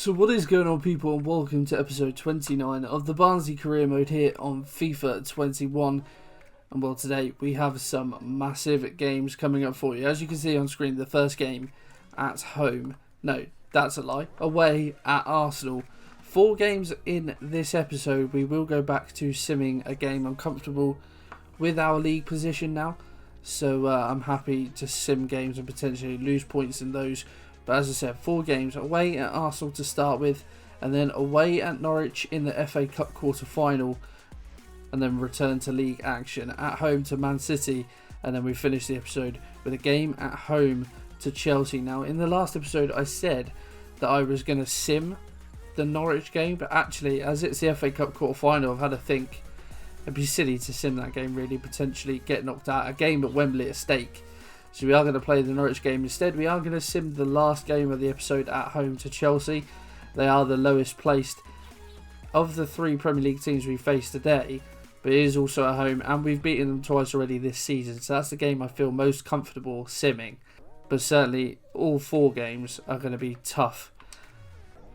So what is going on, people, and welcome to episode 29 of the Barnsley career mode here on FIFA 21. And well, today we have some massive games coming up for you. As you can see on screen, the first game at home. No, that's a lie. Away at Arsenal. 4 games in this episode. We will go back to simming a game. I'm comfortable with our league position now, so I'm happy to sim games and potentially lose points in those. But as I said, 4 games. Away at Arsenal to start with, and then away at Norwich in the FA Cup quarter-final, and then return to league action. At home to Man City, and then we finish the episode with a game at home to Chelsea. Now, in the last episode, I said that I was going to sim the Norwich game, but actually, as it's the FA Cup quarter-final, I've had to think it'd be silly to sim that game, really, potentially get knocked out. A game at Wembley at stake. So we are going to play the Norwich game instead. We are going to sim the last game of the episode at home to Chelsea. They are the lowest placed of the 3 Premier League teams we face today, but it is also at home, and we've beaten them twice already this season. So that's the game I feel most comfortable simming. But certainly all 4 games are going to be tough.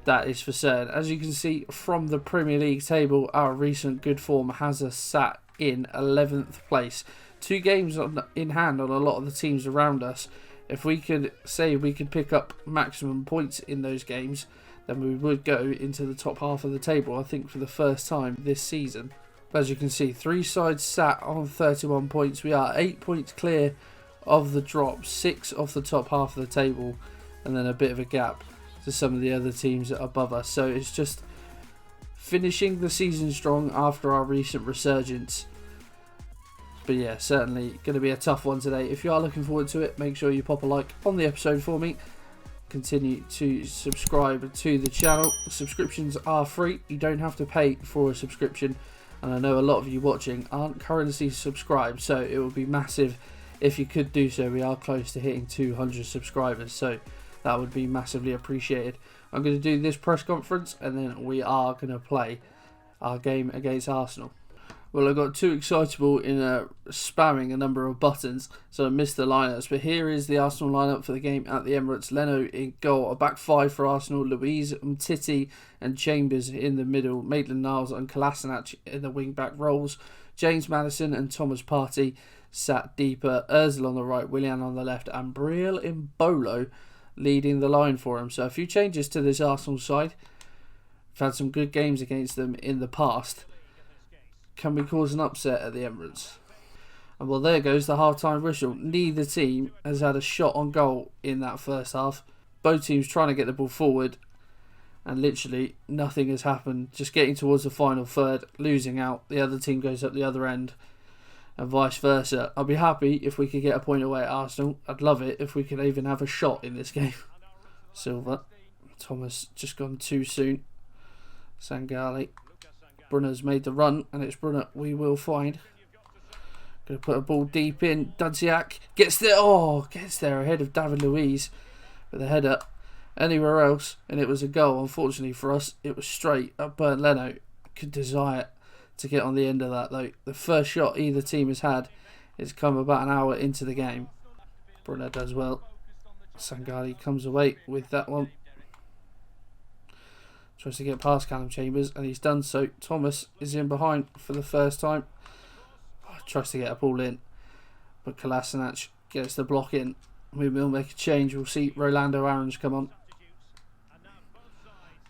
That is for certain. As you can see from the Premier League table, our recent good form has us sat in 11th place. 2 games in hand on a lot of the teams around us. If we could say we could pick up maximum points in those games, then we would go into the top half of the table, I think, for the first time this season. As you can see, 3 sides sat on 31 points. We are 8 points clear of the drop, 6 off the top half of the table, and then a bit of a gap to some of the other teams that are above us. So it's just finishing the season strong after our recent resurgence. But yeah, certainly going to be a tough one today. If you are looking forward to it, make sure you pop a like on the episode for me. Continue to subscribe to the channel. Subscriptions are free. You don't have to pay for a subscription. And I know a lot of you watching aren't currently subscribed, so it would be massive if you could do so. We are close to hitting 200 subscribers, so that would be massively appreciated. I'm going to do this press conference, and then we are going to play our game against Arsenal. Well, I got too excitable in spamming a number of buttons, so I missed the lineups. But here is the Arsenal lineup for the game at the Emirates. Leno in goal, a back 5 for Arsenal. Louise, Umtiti and Chambers in the middle. Maitland-Niles and Kolasinac in the wing-back roles. James Maddison and Thomas Partey sat deeper. Ozil on the right, Willian on the left, and Briel Mbolo leading the line for him. So a few changes to this Arsenal side. We've had some good games against them in the past. Can we cause an upset at the Emirates? And well, there goes the half-time whistle. Neither team has had a shot on goal in that first half. Both teams trying to get the ball forward, and literally nothing has happened. Just getting towards the final third, losing out. The other team goes up the other end, and vice versa. I'd be happy if we could get a point away at Arsenal. I'd love it if we could even have a shot in this game. Silva. Thomas just gone too soon. Sangali. Brunner's made the run, and it's Brunner we will find. Going to put a ball deep in. Dudziak gets there. Oh, gets there ahead of David Luiz with a header. Anywhere else, and it was a goal. Unfortunately for us, it was straight up Bernd Leno. Could desire to get on the end of that, though. The first shot either team has had has come about an hour into the game. Brunner does well. Sangali comes away with that one. Tries to get past Callum Chambers, and he's done so. Thomas is in behind for the first time. Tries to get a ball in, but Kolasinac gets the block in. We will make a change. We'll see Rolando Aarons come on.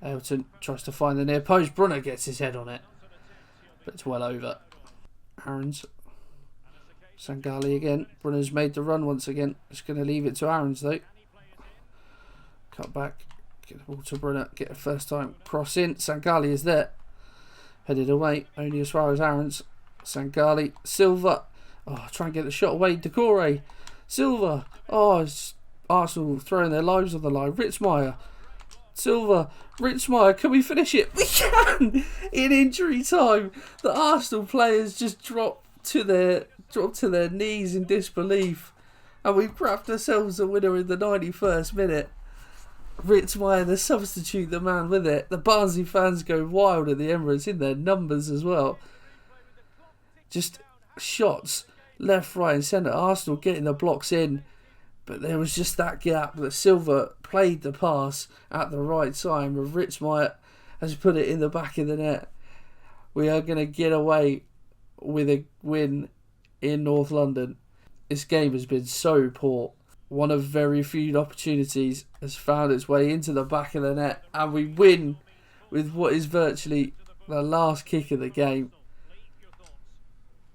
Elton tries to find the near post. Brunner gets his head on it, but it's well over. Aarons. Sangali again. Brunner's made the run once again. Just going to leave it to Aarons, though. Cut back. Get the ball to Brunner, get a first time cross in. Sangali is there. Headed away, only as far as Aarons. Sangali, Silva. Oh, try and get the shot away. Decore. Silva. Oh, it's Arsenal throwing their lives on the line. Ritzmaier. Silva. Ritzmaier. Can we finish it? We can! In injury time, the Arsenal players just dropped to their knees in disbelief. And we've grabbed ourselves a winner in the 91st minute. Ritzmaier, the substitute, the man with it. The Barnsley fans go wild at the Emirates in their numbers as well. Just shots left, right and centre. Arsenal getting the blocks in. But there was just that gap that Silva played the pass at the right time. And Ritzmaier has put it in the back of the net. We are going to get away with a win in North London. This game has been so poor. One of very few opportunities has found its way into the back of the net. And we win with what is virtually the last kick of the game.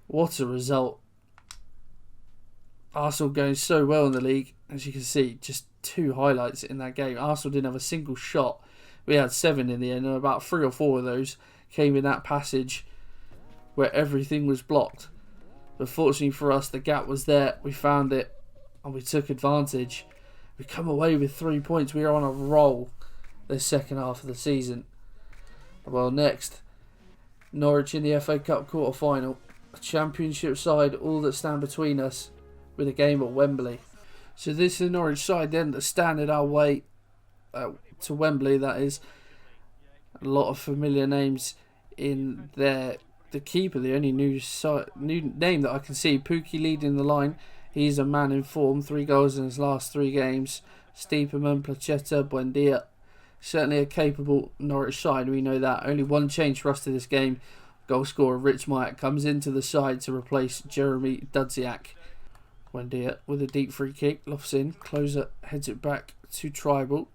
What a result. Arsenal going so well in the league. As you can see, just 2 highlights in that game. Arsenal didn't have a single shot. We had 7 in the end, and about 3 or 4 of those came in that passage where everything was blocked. But fortunately for us, the gap was there. We found it, and we took advantage. We come away with 3 points. We are on a roll this second half of the season. Well, next, Norwich in the FA Cup quarter-final. A championship side, all that stand between us with a game at Wembley. So this is the Norwich side then that standing our way to Wembley, that is. A lot of familiar names in there. The keeper, the only new name that I can see, Pukki leading the line. He's a man in form, 3 goals in his last 3 games. Stiepermann, Placheta, Buendia. Certainly a capable Norwich side, we know that. Only one change for us to this game. Goal scorer Ritzmaier comes into the side to replace Jeremy Dudziak. Buendia with a deep free kick, lofts in, closer heads it back to Tribal.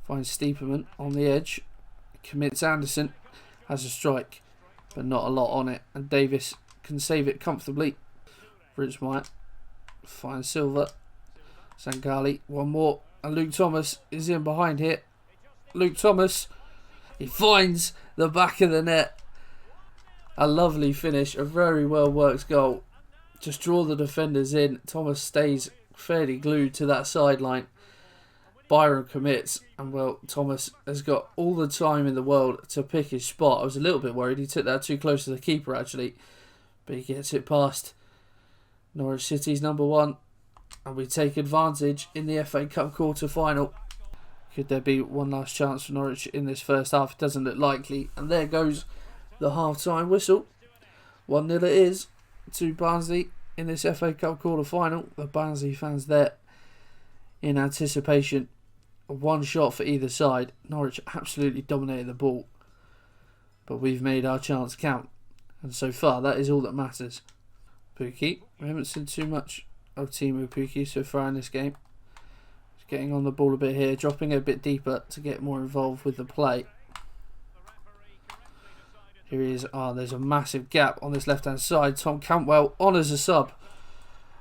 Finds Stiepermann on the edge, commits Anderson, has a strike, but not a lot on it, and Davis can save it comfortably. Ritzmaier finds Silva, Sangali, one more, and Luke Thomas is in behind here. Luke Thomas, he finds the back of the net. A lovely finish, a very well worked goal. Just draw the defenders in. Thomas stays fairly glued to that sideline. Byron commits, and well, Thomas has got all the time in the world to pick his spot. I was a little bit worried he took that too close to the keeper actually, but he gets it past Norwich City's number 1, and we take advantage in the FA Cup quarter-final. Could there be one last chance for Norwich in this first half? It doesn't look likely, and there goes the half-time whistle. 1-0 it is to Barnsley in this FA Cup quarter-final. The Barnsley fans there in anticipation. 1 shot for either side. Norwich absolutely dominated the ball, but we've made our chance count, and so far that is all that matters. Pukki, we haven't seen too much of Teemu Pukki so far in this game. He's getting on the ball a bit here, dropping a bit deeper to get more involved with the play. Here he is. There's a massive gap on this left hand side. Tom Cantwell on as a sub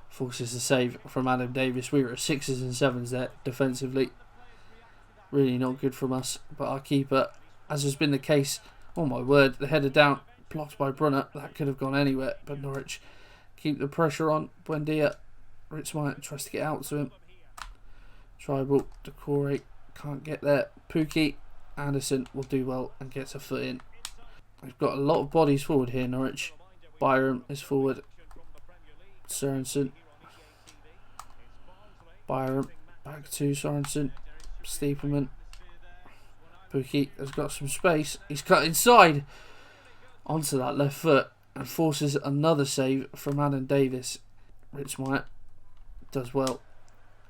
forces the save from Adam Davis. We were at 6s and 7s there defensively. Really not good from us, but our keeper, as has been the case, oh my word, the header down, blocked by Brunner. That could have gone anywhere, but Norwich keep the pressure on. Buendia, Ritzmaier tries to get out to him. Tribal, Decore can't get there. Pukki, Anderson will do well and gets a foot in. We've got a lot of bodies forward here, Norwich. Byram is forward. Sorensen. Byram, back to Sorensen. Stiepermann. Pukki has got some space. He's cut inside onto that left foot and forces another save from Adam Davis. Ritzmaier does well.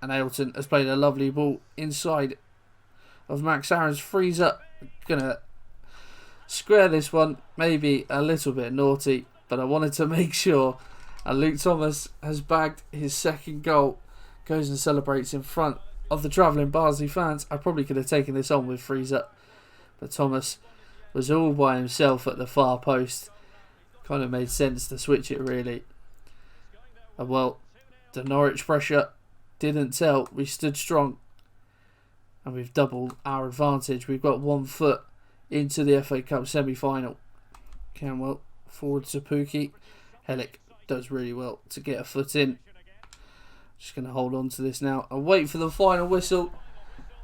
And Ailton has played a lovely ball inside of Max Aaron's. Frees up. Gonna square this one. Maybe a little bit naughty, but I wanted to make sure. And Luke Thomas has bagged his 2nd goal. Goes and celebrates in front of the travelling Barnsley fans. I probably could have taken this on with freeze up, but Thomas was all by himself at the far post. Kind of made sense to switch it really. And well, the Norwich pressure didn't tell. We stood strong, and we've doubled our advantage. We've got 1 foot into the FA Cup semi-final. Canwell forward to Pukki. Hellick does really well to get a foot in. Just going to hold on to this now and wait for the final whistle.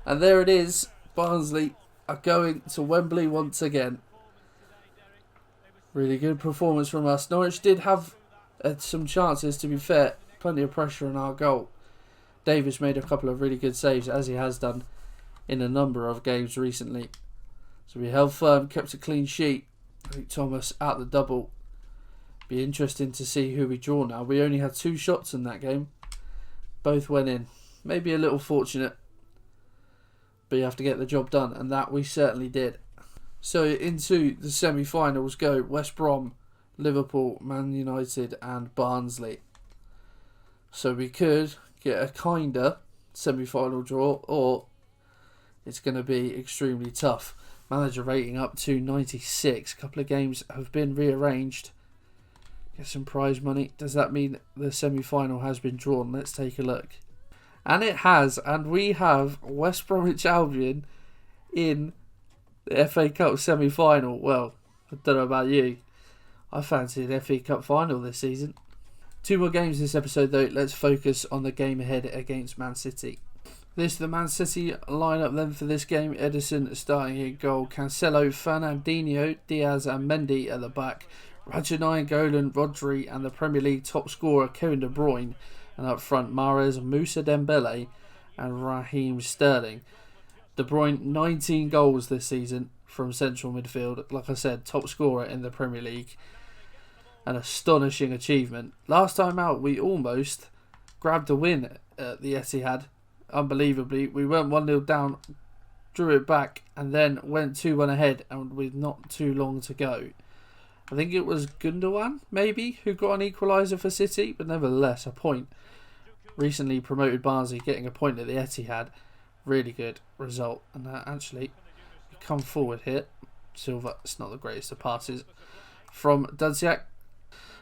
And there it is. Barnsley are going to Wembley once again. Really good performance from us. Norwich did have some chances, to be fair. Plenty of pressure on our goal. Davis made a couple of really good saves, as he has done in a number of games recently. So we held firm, kept a clean sheet. Luke Thomas out the double. Be interesting to see who we draw now. We only had 2 shots in that game. Both went in. Maybe a little fortunate, but you have to get the job done, and that we certainly did. So into the semi-finals go West Brom, Liverpool, Man United and Barnsley. So we could get a kinder semi-final draw, or it's going to be extremely tough. Manager rating up to 96. A couple of games have been rearranged. Get some prize money. Does that mean the semi-final has been drawn? Let's take a look. And it has, and we have West Bromwich Albion in the FA Cup semi-final. Well, I don't know about you. I fancy an FA Cup final this season. 2 more games this episode though. Let's focus on the game ahead against Man City. This is the Man City lineup then for this game. Edison starting in goal. Cancelo, Fernandinho, Diaz and Mendy at the back. Nainggolan, Rodri and the Premier League top scorer Kevin De Bruyne. And up front Mahrez, Moussa Dembele and Raheem Sterling. De Bruyne 19 goals this season from central midfield. Like I said, top scorer in the Premier League. An astonishing achievement. Last time out we almost grabbed a win at the Etihad. Unbelievably, we went 1-0 down, drew it back and then went 2-1 ahead and with not too long to go. I think it was Gundogan maybe who got an equaliser for City, but nevertheless a point. Recently promoted Barnsley getting a point at the Etihad. Really good result. And actually come forward here. Silva, it's not the greatest of passes from Dudziak.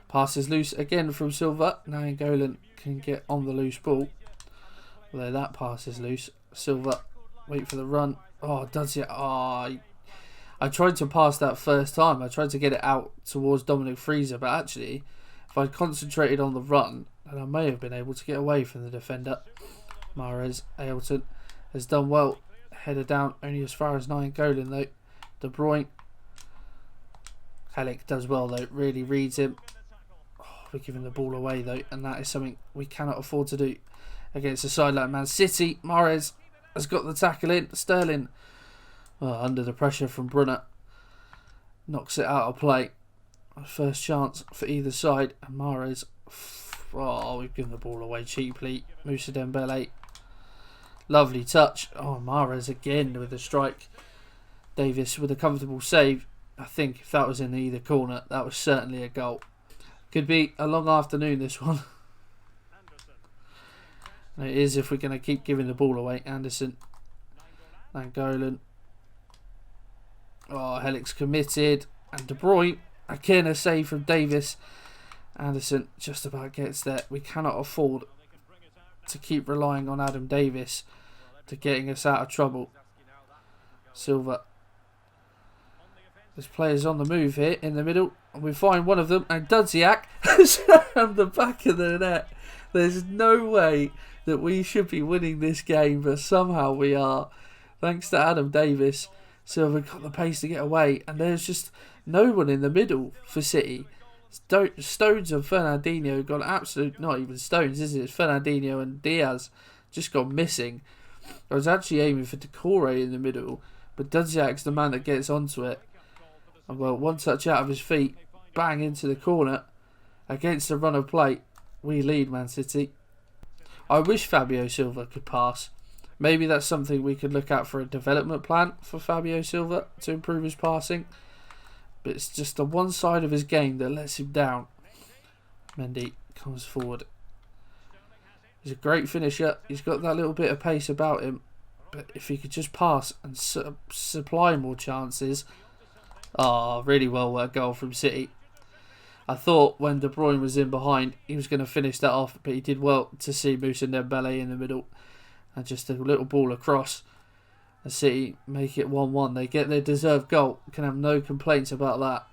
Passes loose again from Silva. Nainggolan can get on the loose ball. Although that pass is loose. Silva, wait for the run. Oh, Dudziak. Oh, I tried to pass that first time. I tried to get it out towards Dominic Freezer. But actually, if I'd concentrated on the run, then I may have been able to get away from the defender. Mahrez, Ailton has done well. Header down only as far as Nainggolan though. De Bruyne. Halleck does well though. Really reads him. We're giving the ball away though, and that is something we cannot afford to do against a side like Man City. Mahrez has got the tackle in. Sterling, under the pressure from Brunner, knocks it out of play. First chance for either side, and Mahrez, we've given the ball away cheaply. Moussa Dembele, lovely touch. Oh, Mahrez again with a strike. Davis with a comfortable save. I think if that was in either corner, that was certainly a goal. Could be a long afternoon, this one. And it is if we're going to keep giving the ball away. Anderson. Nainggolan. Oh, Halleck's committed. And De Bruyne. Again, a save from Davis. Anderson just about gets there. We cannot afford to keep relying on Adam Davis to getting us out of trouble. Silva. There's players on the move here in the middle. And we find one of them. And Dudziak has rammed the back of the net. There's no way that we should be winning this game. But somehow we are. Thanks to Adam Davis. Silva got the pace to get away. And there's just no one in the middle for City. Stones and Fernandinho got absolute... Not even Stones, is it? It's Fernandinho and Diaz just got missing. I was actually aiming for Decore in the middle. But Dudziak's the man that gets onto it. And well, one touch out of his feet, bang into the corner. Against the run of play, we lead Man City. I wish Fabio Silva could pass. Maybe that's something we could look at for a development plan for Fabio Silva to improve his passing. But it's just the one side of his game that lets him down. Mendy comes forward. He's a great finisher. He's got that little bit of pace about him. But if he could just pass and supply more chances... Oh, really well worked goal from City. I thought when De Bruyne was in behind, he was going to finish that off, but he did well to see Moussa Dembele in the middle. And just a little ball across. And City make it 1-1. They get their deserved goal. Can have no complaints about that.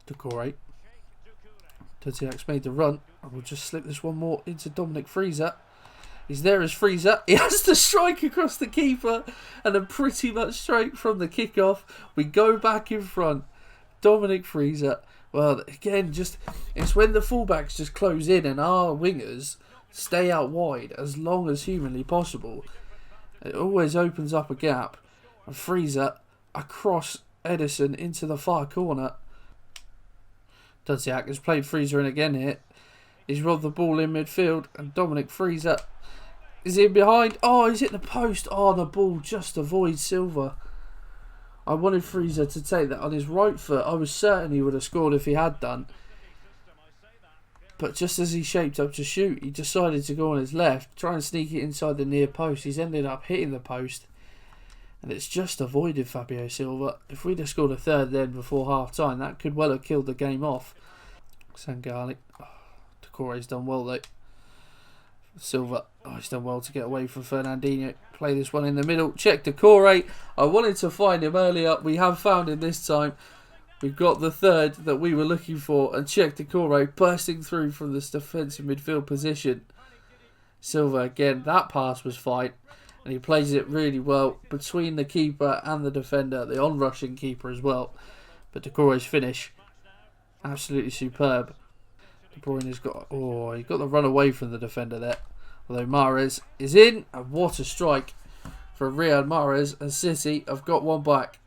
Decore. Dudziak's made the run. And we'll just slip this one more into Dominic Freezer. He's there as Freezer. He has to strike across the keeper. And then pretty much straight from the kickoff, we go back in front. Dominic Freezer. Well, again, it's when the fullbacks just close in and our wingers stay out wide as long as humanly possible. It always opens up a gap. And Freezer across Edison into the far corner. Dudziak has played Freezer in again here. He's robbed the ball in midfield and Dominic Freezer Is he behind? Oh, he's hit the post. Oh, the ball just avoids Silva. I wanted Freezer to take that on his right foot. I was certain he would have scored if he had done. But just as he shaped up to shoot, he decided to go on his left, try and sneak it inside the near post. He's ended up hitting the post. And it's just avoided Fabio Silva. If we'd have scored a third then before half-time, that could well have killed the game off. Sangali. Oh, Decore's done well though. Silva. Oh, he's done well to get away from Fernandinho. Play this one in the middle. Check Decore. I wanted to find him earlier. We have found him this time. We've got the third that we were looking for. And check Decore bursting through from this defensive midfield position. Silva again. That pass was fine. And he plays it really well between the keeper and the defender. The on-rushing keeper as well. But Decore's finish. Absolutely superb. De Bruyne's got... Oh, he got the run away from the defender there. Although Mahrez is in. And what a strike for Riyad Mahrez. And City have got one back.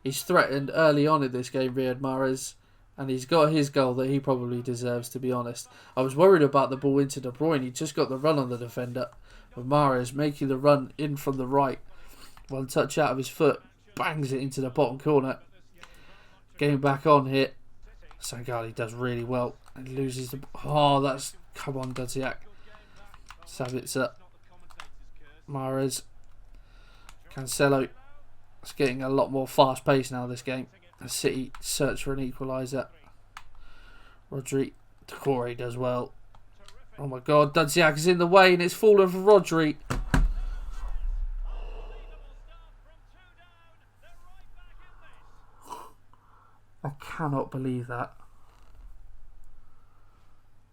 He's threatened early on in this game, Riyad Mahrez. And he's got his goal that he probably deserves, to be honest. I was worried about the ball into De Bruyne. He just got the run on the defender. But Mahrez making the run in from the right. One touch out of his foot. Bangs it into the bottom corner. Getting back on here. Sangali does really well. And loses the... Oh, that's... Come on, Dudziak. Sabitzer. Mahrez. Cancelo. It's getting a lot more fast pace now, this game. And City search for an equaliser. Rodri. Decore does well. Oh my god, Dudziak is in the way and it's fallen for Rodri. I cannot believe that.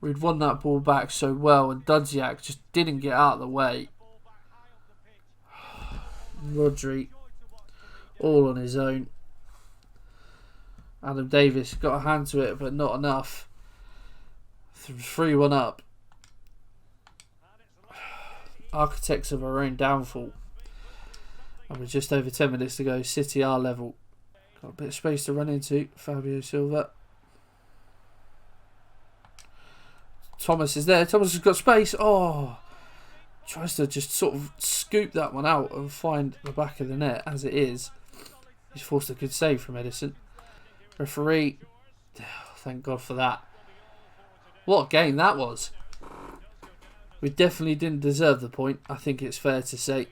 We'd won that ball back so well and Dudziak just didn't get out of the way. Rodri, all on his own. Adam Davis got a hand to it but not enough. 3-1 up. Architects of our own downfall. And with just over 10 minutes to go, City are level. Got a bit of space to run into. Fabio Silva. Thomas is there. Thomas has got space. Oh, tries to just sort of scoop that one out and find the back of the net as it is. He's forced a good save from Edison. Referee. Thank God for that. What a game that was. We definitely didn't deserve the point, I think it's fair to say.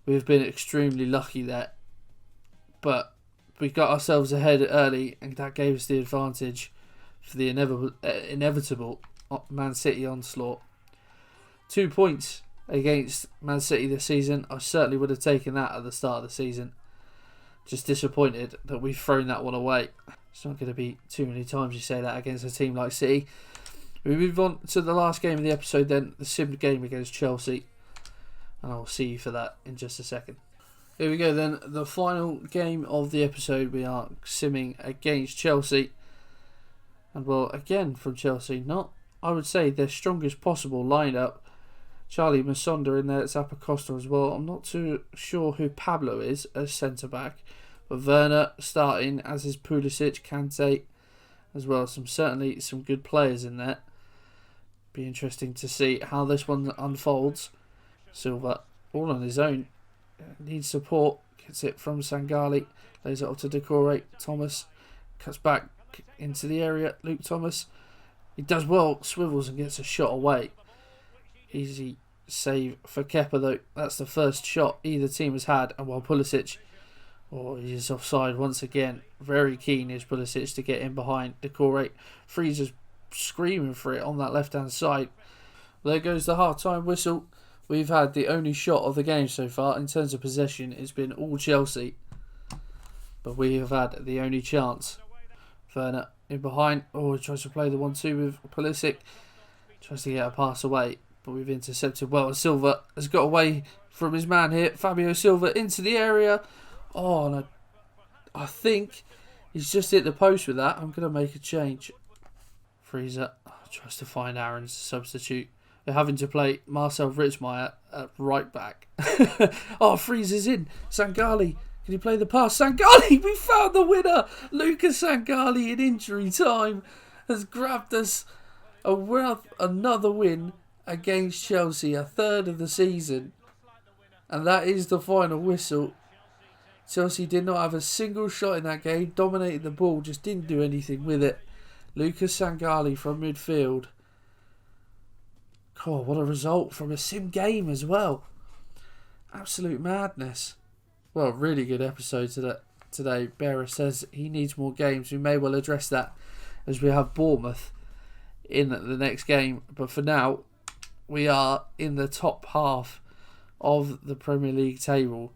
We've been extremely lucky there. But we got ourselves ahead early and that gave us the advantage for the inevitable Man City onslaught. 2 points against Man City this season. I certainly would have taken that at the start of the season. Just disappointed that we've thrown that one away. It's not going to be too many times you say that against a team like City. We move on to the last game of the episode then, the sim game against Chelsea. And I'll see you for that in just a second. Here we go then, the final game of the episode. We are simming against Chelsea. And well, again from Chelsea, not, I would say, their strongest possible lineup. Charlie Masonda in there, it's Apocosta as well. I'm not too sure who Pablo is as centre-back. But Werner starting, as is Pulisic, Kante as well. Certainly some good players in there. Be interesting to see how this one unfolds. Silva, all on his own. Needs support. Gets it from Sangali. Lays it off to Decore. Thomas cuts back into the area. Luke Thomas. He does well. Swivels and gets a shot away. Easy save for Kepa though. That's the first shot either team has had. And while Pulisic... Oh, he's offside once again. Very keen is Pulisic to get in behind. Decore. Freezer's screaming for it on that left-hand side. There goes the half-time whistle. We've had the only shot of the game so far. In terms of possession, it's been all Chelsea. But we have had the only chance. Werner in behind. Oh, he tries to play the 1-2 with Pulisic. Tries to get a pass away. But we've intercepted well. Silva has got away from his man here. Fabio Silva into the area. Oh, and I think he's just hit the post with that. I'm going to make a change. Freezer tries to find Aaron's substitute. They're having to play Marcel Ritzmaier at right back. Oh, Freezer's in. Sangali. Can he play the pass? Sangali! We found the winner! Lucas Sangali in injury time has grabbed us another win against Chelsea, a third of the season. And that is the final whistle. Chelsea did not have a single shot in that game, dominated the ball, just didn't do anything with it. Lucas Sangali from midfield. God, what a result from a sim game as well. Absolute madness. Well, really good episode today. Bearer says he needs more games. We may well address that as we have Bournemouth in the next game. But for now, we are in the top half of the Premier League table.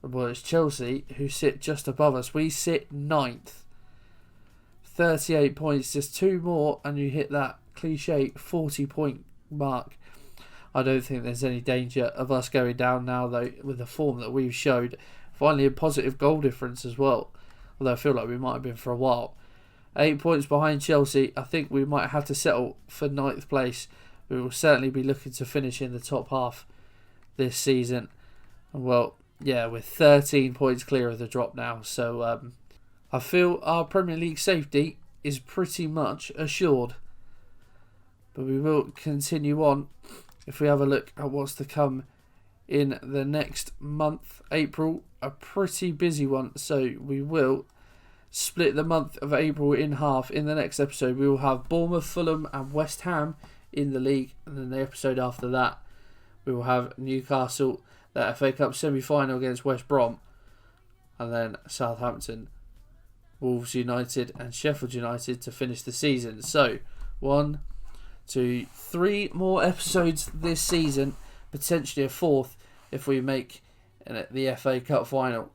Well, it's Chelsea who sit just above us. We sit 9th. 38 points, just 2 more and you hit that cliche 40-point mark. I don't think there's any danger of us going down now, though, with the form that we've showed. Finally, a positive goal difference as well, although I feel like we might have been for a while. 8 points behind Chelsea. I think we might have to settle for 9th place. We will certainly be looking to finish in the top half this season. Well, yeah, we're 13 points clear of the drop now, so I feel our Premier League safety is pretty much assured. But we will continue on if we have a look at what's to come in the next month. April, a pretty busy one, so we will split the month of April in half. In the next episode, we will have Bournemouth, Fulham and West Ham in the league. And then the episode after that, we will have Newcastle, the FA Cup semi-final against West Brom. And then Southampton, Wolves United and Sheffield United to finish the season. So, 1, 2, 3 more episodes this season, potentially a 4th if we make the FA Cup final.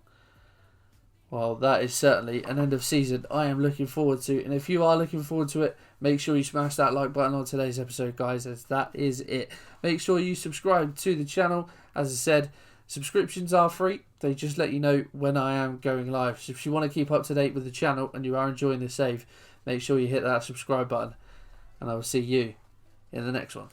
Well, that is certainly an end of season I am looking forward to. And if you are looking forward to it, make sure you smash that like button on today's episode, guys, as that is it. Make sure you subscribe to the channel. As I said, subscriptions are free. They just let you know when I am going live. So if you want to keep up to date with the channel and you are enjoying the save, make sure you hit that subscribe button. And I will see you in the next one.